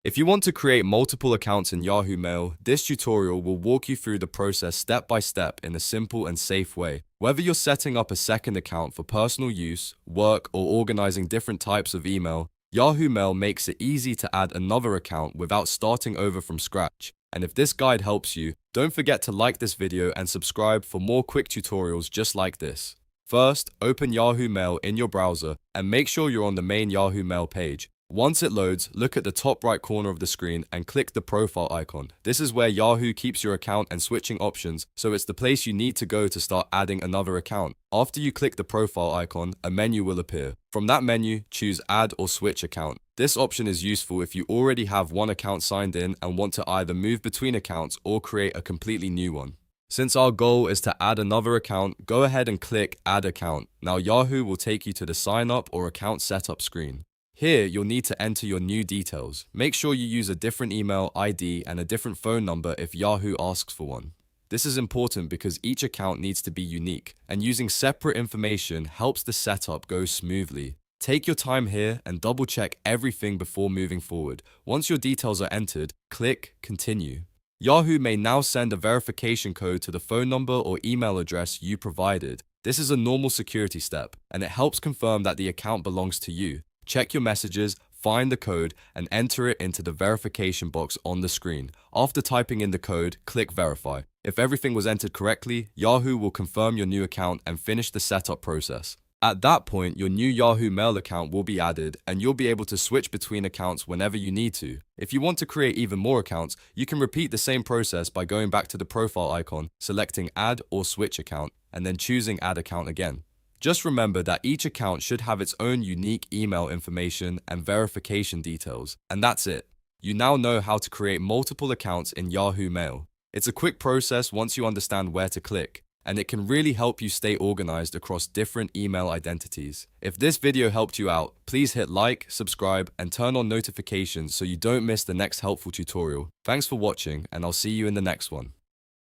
If you want to create multiple accounts in Yahoo Mail, this tutorial will walk you through the process step by step in a simple and safe way. Whether you're setting up a second account for personal use, work, or organizing different types of email, Yahoo Mail makes it easy to add another account without starting over from scratch. And if this guide helps you, don't forget to like this video and subscribe for more quick tutorials just like this. First, open Yahoo Mail in your browser and make sure you're on the main Yahoo Mail page. Once it loads, look at the top right corner of the screen and click the profile icon. This is where Yahoo keeps your account and switching options, so it's the place you need to go to start adding another account. After you click the profile icon, a menu will appear. From that menu, choose Add or Switch Account. This option is useful if you already have one account signed in and want to either move between accounts or create a completely new one. Since our goal is to add another account, go ahead and click Add Account. Now Yahoo will take you to the Sign Up or Account Setup screen. Here, you'll need to enter your new details. Make sure you use a different email ID and a different phone number if Yahoo asks for one. This is important because each account needs to be unique, and using separate information helps the setup go smoothly. Take your time here and double check everything before moving forward. Once your details are entered, click Continue. Yahoo may now send a verification code to the phone number or email address you provided. This is a normal security step, and it helps confirm that the account belongs to you. Check your messages, find the code, and enter it into the verification box on the screen. After typing in the code, click Verify. If everything was entered correctly, Yahoo will confirm your new account and finish the setup process. At that point, your new Yahoo Mail account will be added, and you'll be able to switch between accounts whenever you need to. If you want to create even more accounts, you can repeat the same process by going back to the profile icon, selecting Add or Switch Account, and then choosing Add Account again. Just remember that each account should have its own unique email information and verification details, and that's it. You now know how to create multiple accounts in Yahoo Mail. It's a quick process once you understand where to click, and it can really help you stay organized across different email identities. If this video helped you out, please hit like, subscribe, and turn on notifications so you don't miss the next helpful tutorial. Thanks for watching, and I'll see you in the next one.